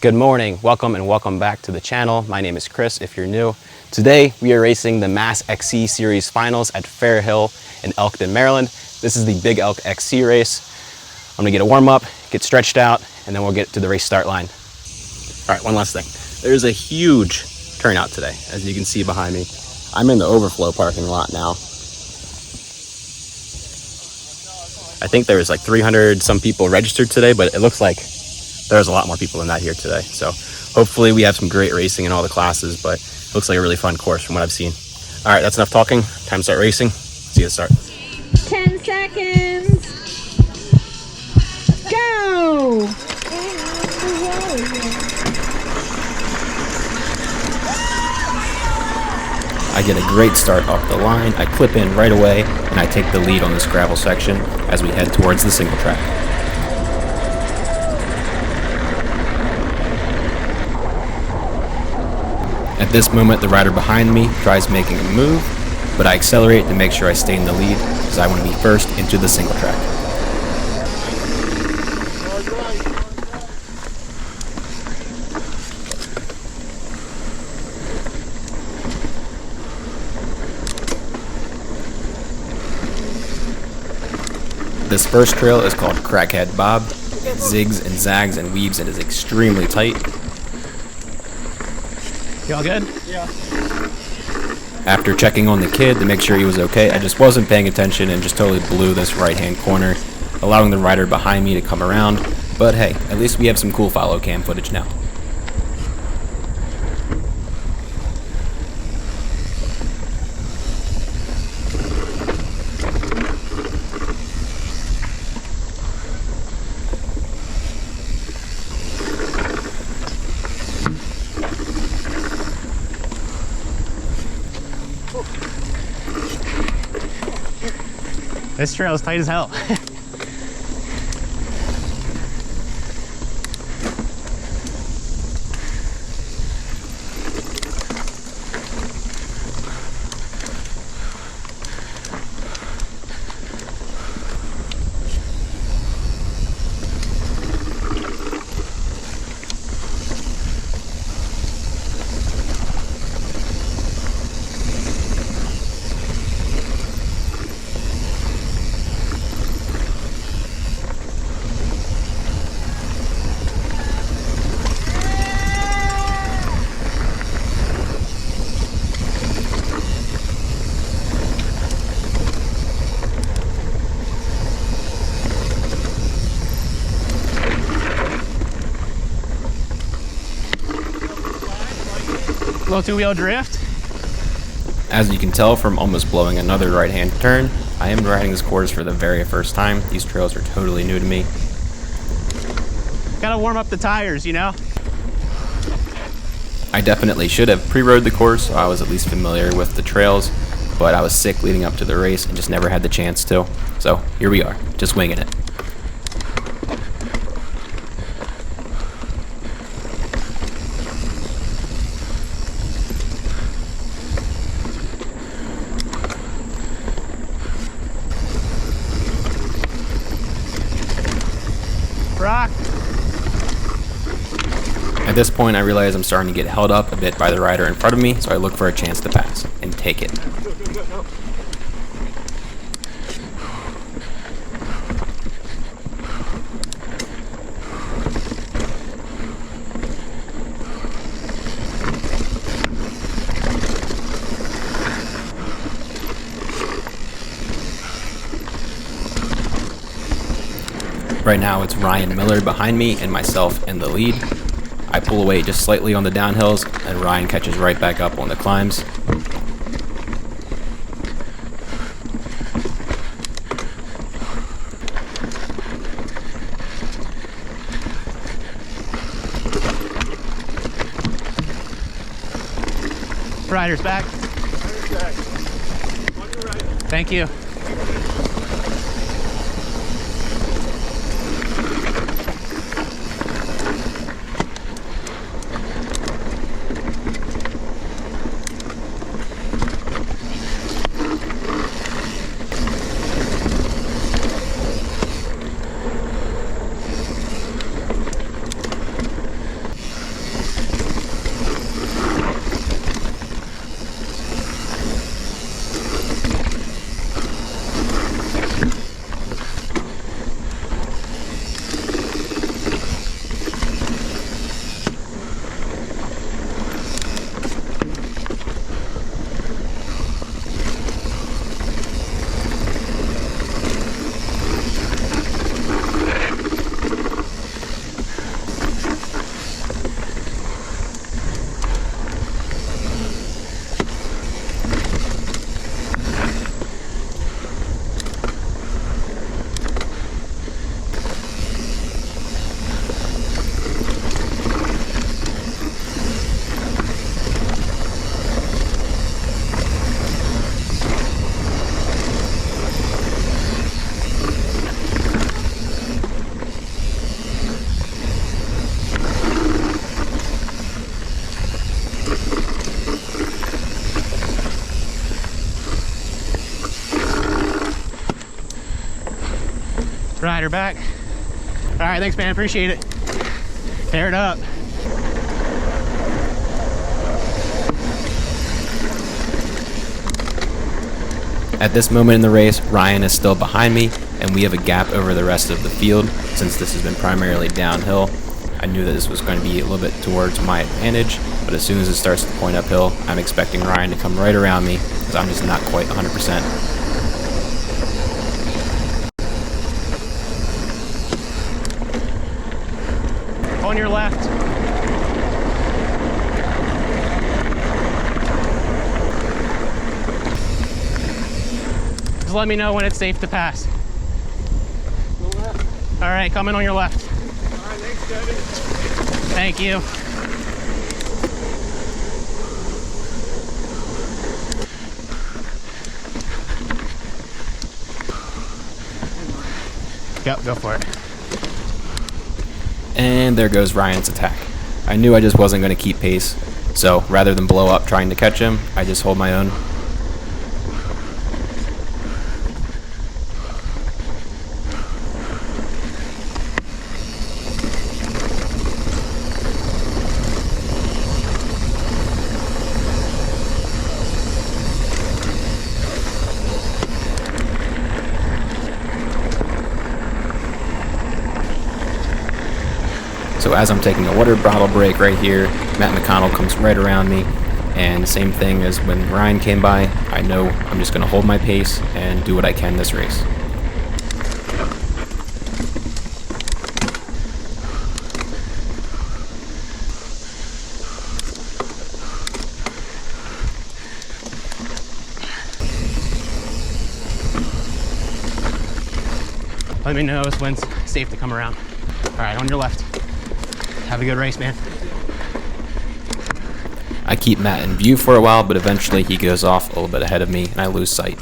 Good morning, welcome back to the channel. My name is Chris if you're new. Today we are racing the Mass XC Series Finals at Fair Hill in Elkton, Maryland. This is the Big Elk XC race. I'm gonna get a warm up, get stretched out, and then we'll get to the race start line. All right, one last thing. There's a huge turnout today, as you can see behind me. I'm in the overflow parking lot now. I think there was like 300 some people registered today, but it looks like there's a lot more people than that here today. So hopefully we have some great racing in all the classes, but it looks like a really fun course from what I've seen. All right, that's enough talking. Time to start racing. See you at the start. 10 seconds. Go! I get a great start off the line. I clip in right away, and I take the lead on this gravel section as we head towards the single track. At this moment, the rider behind me tries making a move, but I accelerate to make sure I stay in the lead because I want to be first into the single track. This first trail is called Crackhead Bob. It zigs and zags and weaves and is extremely tight. You all good? Yeah. After checking on the kid to make sure he was okay, I just wasn't paying attention and just totally blew this right-hand corner, allowing the rider behind me to come around. But hey, at least we have some cool follow cam footage now. This trail is tight as hell. Little two-wheel drift. As you can tell from almost blowing another right-hand turn, I am riding this course for the very first time. These trails are totally new to me. Gotta warm up the tires, you know? I definitely should have pre-rode the course so I was at least familiar with the trails, but I was sick leading up to the race and just never had the chance to. So here we are, just winging it. Rock. At this point, I realize I'm starting to get held up a bit by the rider in front of me, so I look for a chance to pass and take it. Right now it's Ryan Miller behind me and myself in the lead. I pull away just slightly on the downhills and Ryan catches right back up on the climbs. Rider's back. Rider's back. On your right. Thank you. Rider back. All right, thanks, man. Appreciate it. Tear it up. At this moment in the race, Ryan is still behind me, and we have a gap over the rest of the field. Since this has been primarily downhill, I knew that this was going to be a little bit towards my advantage, but as soon as it starts to point uphill, I'm expecting Ryan to come right around me, because I'm just not quite 100%. On your left. Just let me know when it's safe to pass. All right, coming on your left. All right, thanks, Debbie. Thank you. Yep, go for it. And there goes Ryan's attack. I knew I just wasn't going to keep pace, so rather than blow up trying to catch him, I just hold my own. So as I'm taking a water bottle break right here, Matt McConnell comes right around me, and same thing as when Ryan came by, I know I'm just going to hold my pace and do what I can this race. Let me know when it's safe to come around. All right, on your left. Have a good race, man. I keep Matt in view for a while, but eventually he goes off a little bit ahead of me and I lose sight.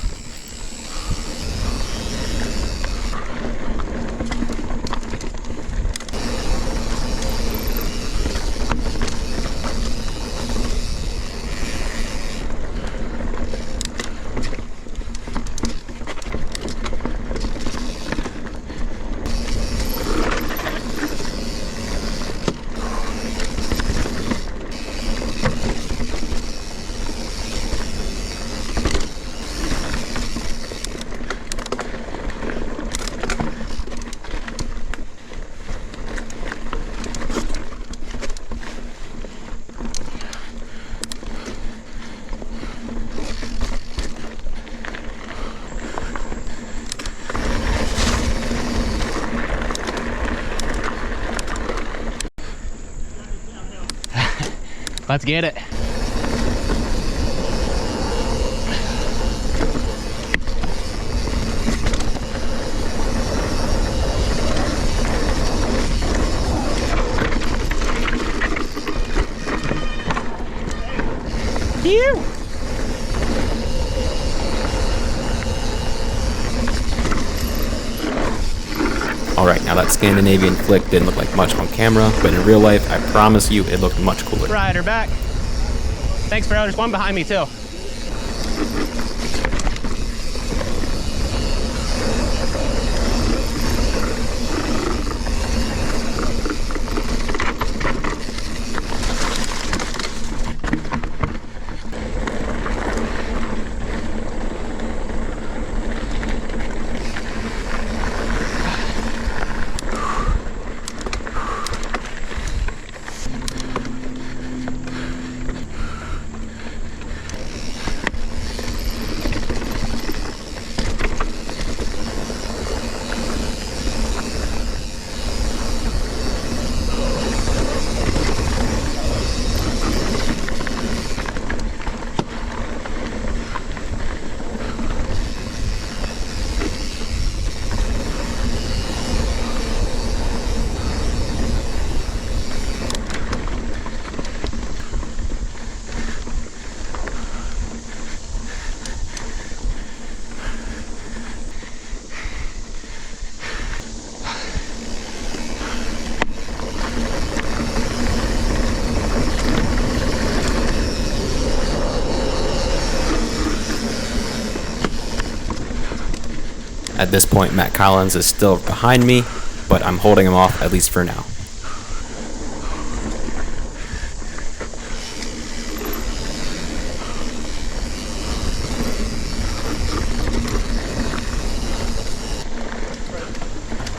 Let's get it. Phew. Alright, now that Scandinavian flick didn't look like much on camera, but in real life, I promise you, it looked much cooler. Rider back. Thanks, bro. There's one behind me, too. At this point, Matt Collins is still behind me, but I'm holding him off at least for now.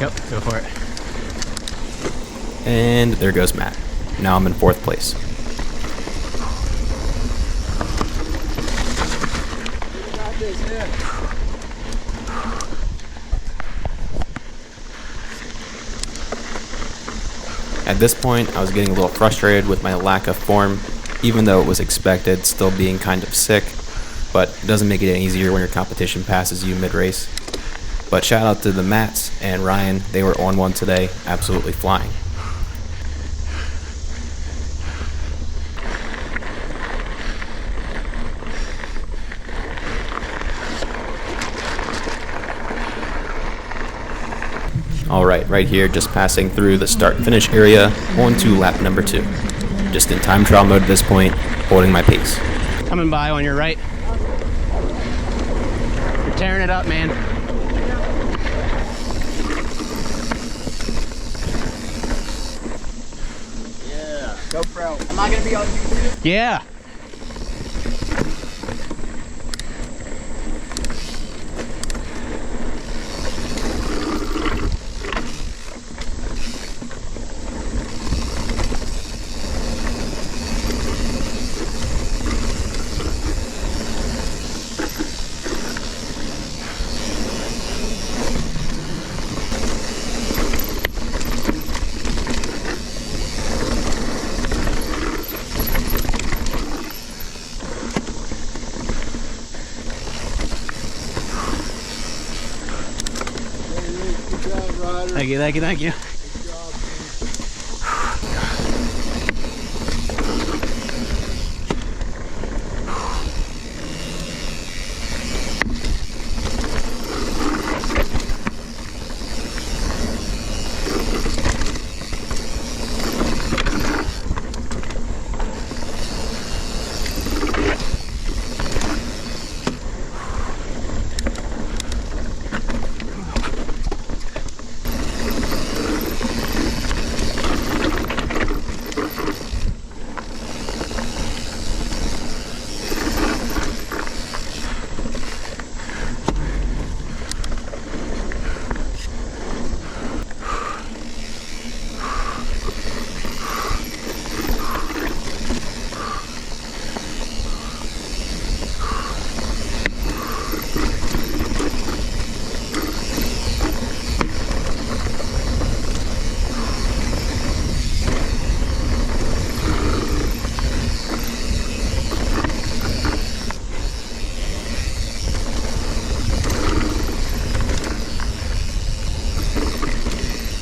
Yep, go for it. And there goes Matt. Now I'm in 4th place. At this point, I was getting a little frustrated with my lack of form, even though it was expected, still being kind of sick, but it doesn't make it any easier when your competition passes you mid-race. But shout out to the Matts and Ryan, they were on one today, absolutely flying. Alright, right here, just passing through the start and finish area, on to lap number 2. Just in time trial mode at this point, holding my pace. Coming by on your right. You're tearing it up, man. Yeah, GoPro. Am I gonna be on YouTube? Yeah. Thank you, thank you, thank you.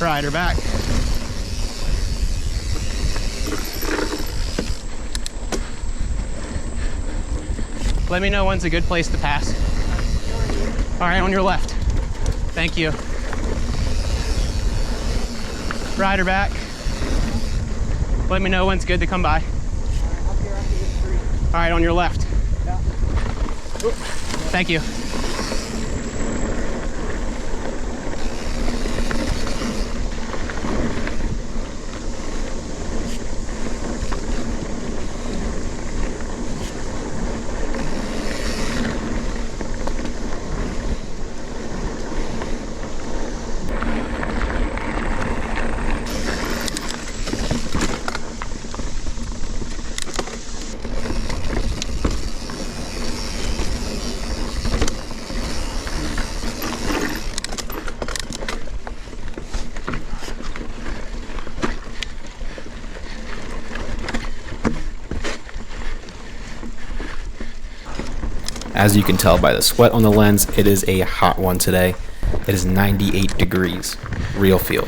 Rider back. Let me know when's a good place to pass. All right, on your left. Thank you. Rider back. Let me know when's good to come by. All right, on your left. Thank you. As you can tell by the sweat on the lens, it is a hot one today. It is 98 degrees, real feel.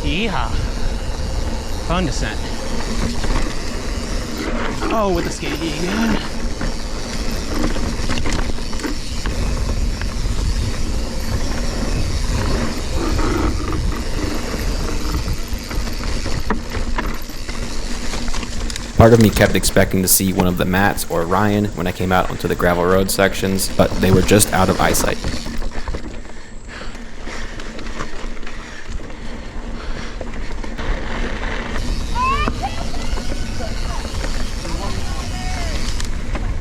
Yeehaw. Fun descent. Oh, with the skating. Part of me kept expecting to see one of the Matts or Ryan when I came out onto the gravel road sections, but they were just out of eyesight.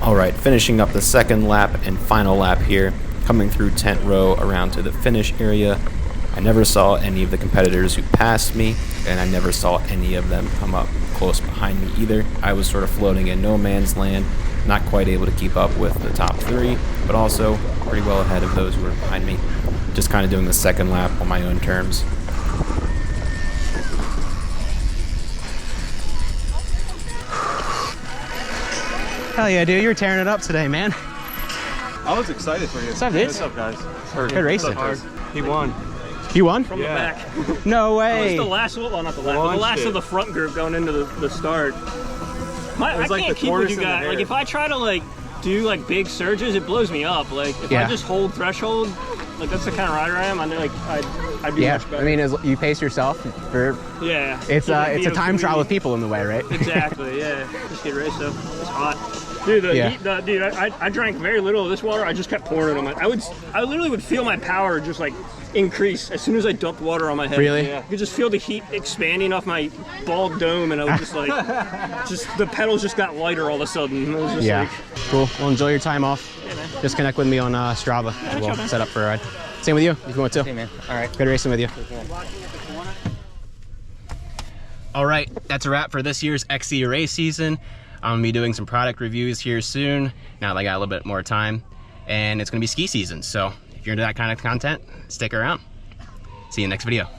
Alright, finishing up the second lap and final lap here, coming through tent row around to the finish area. I never saw any of the competitors who passed me, and I never saw any of them come up close behind me either. I was sort of floating in no man's land, not quite able to keep up with the top three, but also pretty well ahead of those who were behind me. Just kind of doing the second lap on my own terms. Hell yeah, dude, you were tearing it up today, man. I was excited for you. What's up, dude? What's up, guys? Good racing. He won. You won? From the back. No I way. was the last, well, not the last, but the last of the front group going into the start. I like can't the keep with tortoise you in the guys. hare. Like, if I try to, like, do, like, big surges, it blows me up. Like, if Yeah. I just hold threshold, like, that's the kind of rider I am. I know, like, I do Yeah, much better. I mean, as you pace yourself, yeah. it's Keep a it time trial VOQ. with people in the way, right? Exactly, yeah. Just get raced up. It's hot. Dude, I drank very little of this water. I just kept pouring it on my. I literally would feel my power just like increase as soon as I dumped water on my head. Really? Yeah. You could just feel the heat expanding off my bald dome, and I was just like, just the pedals just got lighter all of a sudden. It was just Yeah. like, Cool. Well, enjoy your time off. yeah, man. Just connect with me on Strava. Yeah, We'll sure, man. set up for a ride. Same with you, if you want to. Hey, man. All right. Good racing with you. All right, that's a wrap for this year's XC race season. I'm gonna be doing some product reviews here soon, now that I got a little bit more time. And it's gonna be ski season, so if you're into that kind of content, stick around. See you in the next video.